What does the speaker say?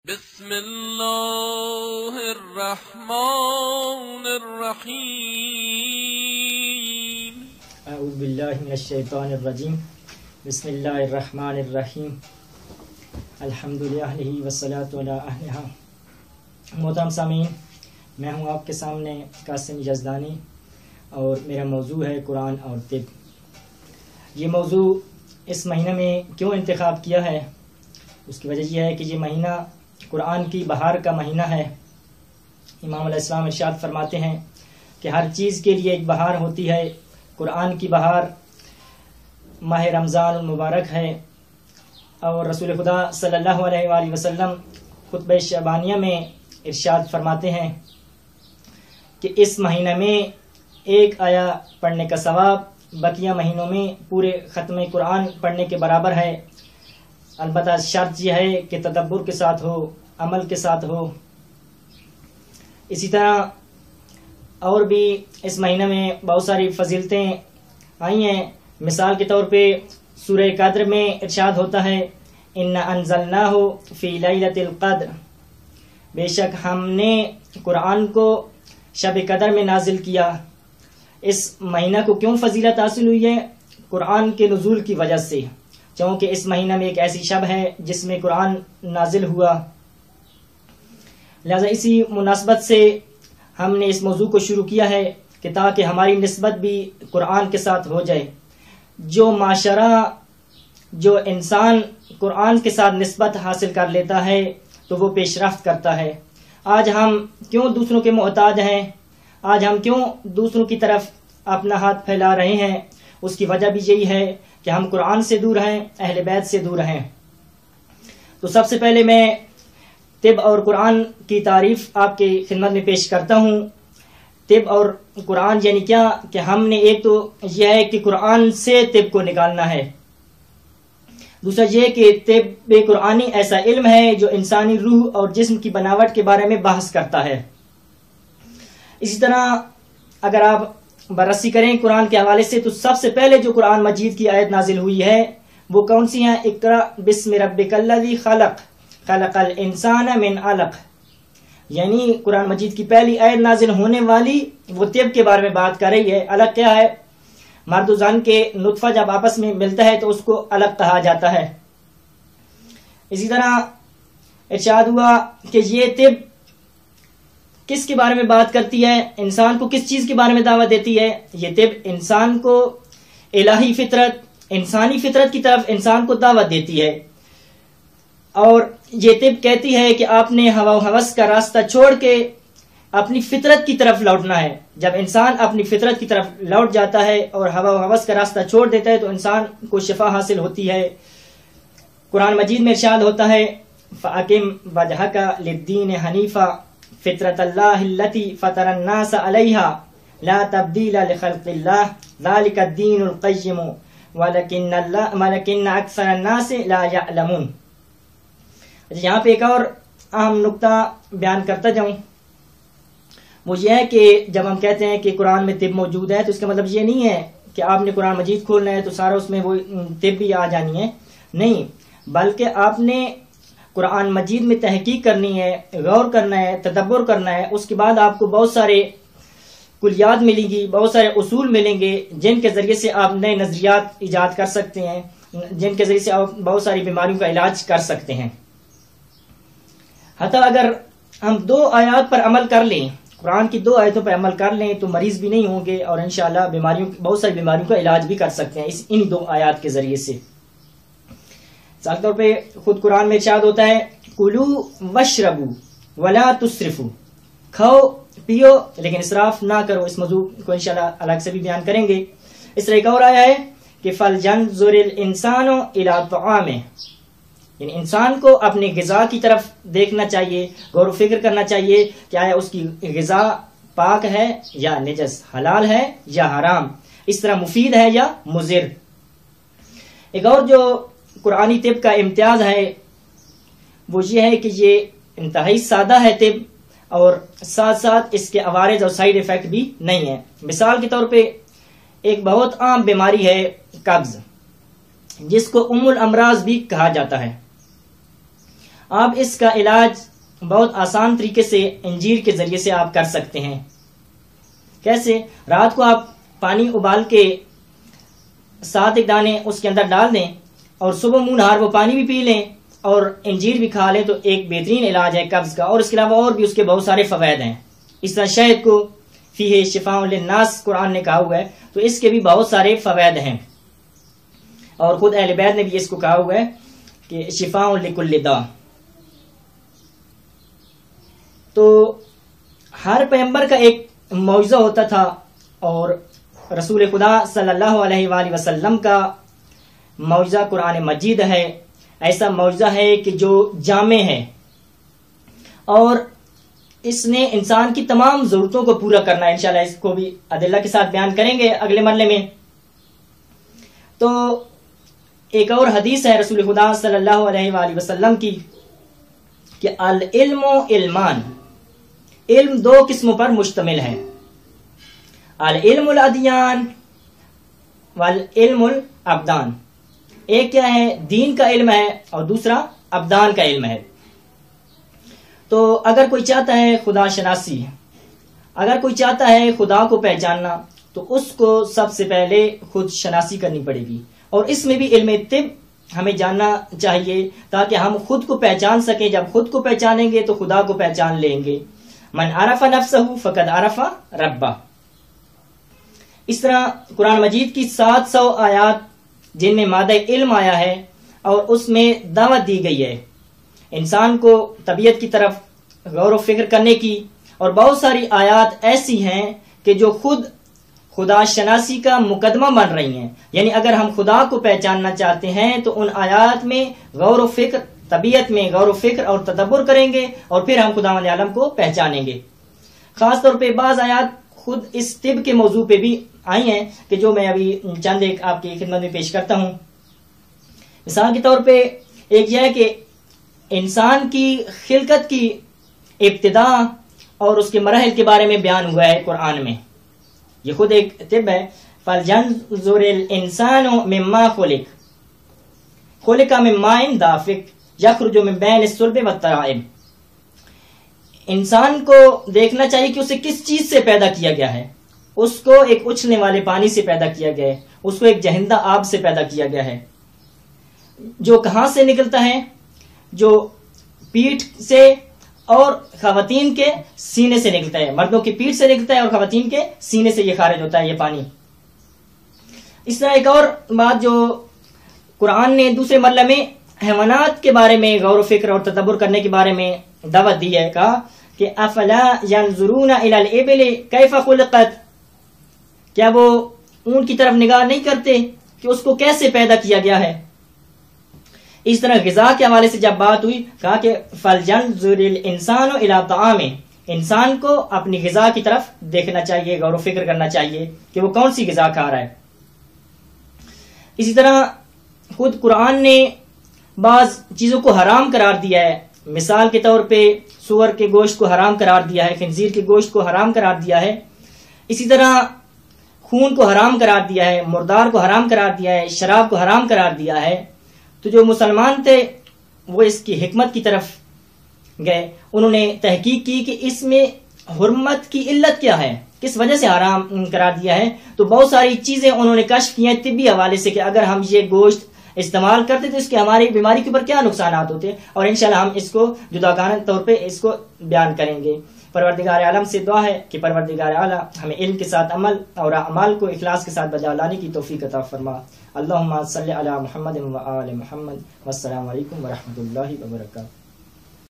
बिस्मिल्लाहिर्रहमानिर्रहीम। अऊज़ु बिल्लाहि मिनश्शैतानिर्रजीम। बिस्मिल्लाहिर्रहमानिर्रहीम। अल्हम्दुलिल्लाहि वस्सलातु अला अहलिहा। मोहतरम सामीन, मैं हूँ आपके सामने कासिम यज़दानी और मेरा मौजू है कुरान और तिब। ये मौजू इस महीने में क्यों इंतखाब किया है, उसकी वजह यह है कि ये महीना कुरान की बहार का महीना है। इमाम अलैहिस्सलाम इरशाद फरमाते हैं कि हर चीज़ के लिए एक बहार होती है। कुरान की बहार माह रमज़ान मुबारक है और रसूल खुदा सल्लल्लाहु अलैहि वसल्लम खुतबे शबानिया में इरशाद फरमाते हैं कि इस महीने में एक आया पढ़ने का सवाब बकिया महीनों में पूरे ख़त्म कुरान पढ़ने के बराबर है। अलबत्ता शर्त यह है कि तदब्बुर के साथ हो, अमल के साथ हो। इसी तरह और भी इस महीने में बहुत सारी फजीलतें आई हैं। मिसाल के तौर पे सूरह कद्र में इरशाद होता है, इन्ना अंज़लनाहु फ़ी लैलतिल क़द्र, बेशक हमने कुरान को शब कदर में नाजिल किया। इस महीना को क्यों फजीलत हासिल हुई है? कुरान के नुज़ूल की वजह से, क्योंकि इस महीना में एक ऐसी शब है जिसमें कुरान नाजिल हुआ। लिहाजा इसी मुनासबत से हमने इस मौजू को शुरू किया है कि ताकि हमारी निस्बत भी कुरान के साथ हो जाए। जो माशरा, जो इंसान कुरान के साथ निस्बत हासिल कर लेता है तो वो पेशरफ्त करता है। आज हम क्यों दूसरों के मोहताज हैं? आज हम क्यों दूसरों की तरफ अपना हाथ फैला रहे हैं? उसकी वजह भी यही है कि हम कुरान से दूर हैं, अहले बैत से दूर हैं। तो सबसे पहले मैं तिब और कुरान की तारीफ आपके खिदमत में पेश करता हूँ। तिब और कुरान यानी क्या कि हमने एक तो यह है कि कुरान से तिब को निकालना है, दूसरा यह कि तिब कुरानी ऐसा इल्म है जो इंसानी रूह और जिस्म की बनावट के बारे में बहस करता है। इसी तरह अगर आप बररसी करें कुरान के हवाले से तो सबसे पहले जो कुरान मजीद की आयत नाजिल हुई है वो कौन सी है? इक़रा बिस्मि रब्बिकल्लज़ी खलक़ खलक़ल इंसान मिन अलक़। यानी कुरान मजीद की पहली आयत नाजिल होने वाली वो तिब के बारे में बात कर रही है। अलग क्या है? मर्द और ज़न के नुत्फा जब आपस में मिलता है तो उसको अलग कहा जाता है। इसी तरह इरशाद हुआ कि ये तिब किसके बारे में बात करती है? इंसान को किस चीज के बारे में दावत देती है? ये तिब इंसान को इलाही फितरत, इंसानी फितरत की तरफ इंसान को दावत देती है। और ये तिब कहती है कि आपने हवा हवस का रास्ता छोड़ के अपनी फितरत की तरफ लौटना है। जब इंसान अपनी फितरत की तरफ लौट जाता है और हवा हवस का रास्ता छोड़ देता है तो इंसान को शिफा हासिल होती है। कुरान मजीद में इरशाद होता है, फ़अक़िम वजहका लिद्दीन हनीफा फितरतल्लाहिल्लती फ़तरन्नास अलैहा ला तब्दीला लिखल्क़िल्लाह ज़ालिकद्दीनुल क़य्यिम वलकिन्न अक्सरन्नास ला यअलमून। यहाँ पे एक और अहम नुक्ता बयान करता जाऊं, वो ये है कि जब हम कहते हैं कि कुरान में तिब मौजूद है तो इसका मतलब ये नहीं है कि आपने कुरान मजीद खोलना है तो सारा उसमें वो तिब भी आ जानी है। नहीं, बल्कि आपने कुरान मजीद में तहकीक करनी है, गौर करना है, तदब्बुर करना है। उसके बाद आपको बहुत सारे कुलियात मिलेंगी, बहुत सारे उसूल मिलेंगे जिनके जरिए से आप नए नजरियात ईजाद कर सकते हैं, जिनके जरिए से आप बहुत सारी बीमारियों का इलाज कर सकते हैं। हता अगर हम 2 आयत पर अमल कर लें, कुरान की 2 आयतों पर अमल कर लें तो मरीज भी नहीं होंगे और इंशाअल्लाह बहुत सारी बीमारियों का इलाज भी कर सकते हैं इन 2 आयत के जरिए से। साथ तौर पे खुद कुरान में इरशाद होता है, कुलू वशरबू वला तुस्रिफू, खाओ पियो लेकिन इसराफ ना करो। इस मौजू को इंशाअल्लाह अलग से भी बयान करेंगे। इस तरह एक और आया है कि फलजंजुरिल इंसानो इला तआमे, यानी इंसान को अपने ग़िज़ा की तरफ देखना चाहिए, गौर फिक्र करना चाहिए कि आया उसकी ग़िज़ा पाक है या निजस, हलाल है या हराम, इस तरह मुफीद है या मुज़िर। एक और जो कुरानी तिब का इम्तियाज है वो ये है कि ये इंतहाई सादा है तिब और साथ साथ इसके अवारिज और साइड इफेक्ट भी नहीं है। मिसाल के तौर पे एक बहुत आम बीमारी है कब्ज, जिसको उम्मुल अमराज भी कहा जाता है। आप इसका इलाज बहुत आसान तरीके से अंजीर के जरिए से आप कर सकते हैं। कैसे? रात को आप पानी उबाल के 7 दाने उसके अंदर डाल दें और सुबह मुंह नहार वो पानी भी पी लें और अंजीर भी खा लें तो एक बेहतरीन इलाज है कब्ज का। और इसके अलावा और भी उसके बहुत सारे फवायद हैं। इस तरह शहद को फीहे शिफाउन लिन्नास कुरान ने कहा हुआ है, तो इसके भी बहुत सारे फवायद हैं। और खुद अहले बैत ने भी इसको कहा हुआ है कि शिफाउन लिकुल्लि दा। तो हर पैगंबर का एक मौजज़ा होता था और रसूल खुदा सल्लल्लाहु अलैहि वसल्लम का मौजज़ा कुरान मजीद है। ऐसा मौजज़ा है कि जो जामे है और इसने इंसान की तमाम जरूरतों को पूरा करना है। इंशाल्लाह इसको भी अदिल्ला के साथ बयान करेंगे अगले मरले में। तो एक और हदीस है रसूल खुदा सल्लल्लाहु अलैहि वसल्लम की कि अल इल्मु इल्मान, इल्म 2 किस्मों पर मुश्तमिल है। अल इल्मुल अदियान वल इल्मुल अब्दान। एक क्या है? दीन का इल्म है और दूसरा अब्दान का इल्म है। तो अगर कोई चाहता है खुदा शनासी, अगर कोई चाहता है खुदा को पहचानना, तो उसको सबसे पहले खुद शनासी करनी पड़ेगी। और इसमें भी इल्म तिब हमें जानना चाहिए ताकि हम खुद को पहचान सकें। जब खुद को पहचानेंगे तो खुदा को पहचान लेंगे। मन आरफा नफ्सहू फकद आरफा रब्बा। इस तरह कुरान मजीद की 700 आयात जिनमें मादे इल्म आया है और उसमें दावत दी गई है इंसान को तबीयत की तरफ गौर व फिक्र करने की। और बहुत सारी आयात ऐसी हैं कि जो खुद खुदा शनासी का मुकदमा बन रही हैं। यानी अगर हम खुदा को पहचानना चाहते हैं तो उन आयात में गौर व फिक्र, तबीयत में गौर व फिक्र और तदब्बुर करेंगे और फिर हम खुदावंद आलम को पहचानेंगे। खासतौर पे बाज आयात खुद इस तिब के मौजू पे भी आई हैं कि जो मैं अभी चंद एक आपकी खिदमत में पेश करता हूं। मिसाल के तौर पे एक यह है कि इंसान की खिलकत की इब्तिदा और उसके मराहिल के बारे में बयान हुआ है कुरान में। ये खुद एक तिब है। फलयंजुरिल इंसानु मिम्मा खुलिक, खुलिका मिन माइन दाफिक यखरुजु मिन बैनिस सुल्बि वत्तराइब। इंसान को देखना चाहिए कि उसे किस चीज से पैदा किया गया है। उसको एक उछलने वाले पानी से पैदा किया गया है, उसको एक जहिंदा आब से पैदा किया गया है, जो कहां से निकलता है? जो पीठ से और खवातीन के सीने से निकलता है। मर्दों की पीठ से निकलता है और खवातीन के सीने से ये खारिज होता है ये पानी। इस तरह एक और बात जो कुरान ने दूसरे मरले में हैवानात के बारे में गौर फिक्र और तदब्बुर करने के बारे में दावत दी है। कहा कि अफला यंजुरूना इलल इबिली कैफ खुलकत, क्या वो ऊंट की तरफ निगाह नहीं करते कि उसको कैसे पैदा किया गया है। इस तरह ग़िज़ा के हवाले से जब बात हुई, कहा कि फलयंजुरिल इंसानु इला ताआमे, इंसान को अपनी ग़िज़ा की तरफ देखना चाहिए, गौर फिक्र करना चाहिए कि वो कौन सी ग़िज़ा खा रहा है। इसी तरह खुद कुरान ने बाज चीजों को हराम करार दिया है। मिसाल के तौर पे सूअर के गोश्त को हराम करार दिया है, खिंजीर के गोश्त को हराम करार दिया है। इसी तरह खून को हराम करार दिया है, मुर्दार को हराम करार दिया है, शराब को हराम करार दिया है। तो जो मुसलमान थे वो इसकी हिकमत की तरफ गए, उन्होंने तहकीक की कि इसमें हुर्मत की इल्लत क्या है, किस वजह से हराम करार दिया है। तो बहुत सारी चीजें उन्होंने कश्फ की हैं तिब्बी हवाले से कि अगर हम ये गोश्त इस्तेमाल करते तो इसके हमारी बीमारी के ऊपर क्या नुकसान होते हैं। और इंशाल्लाह हम इसको जुदागाना तौर पे इसको बयान करेंगे। परवरदिगार आलम से दुआ है कि परवरदिगार आला हमें इल्म के साथ अमल और अमाल को इखलास के साथ बजा लाने की तौफीक अता फरमा। अल्लाहुम्मा सल्लि अला मुहम्मद व आलि मुहम्मद। वस्सलामु अलैकुम व रहमतुल्लाहि व बरकातहू।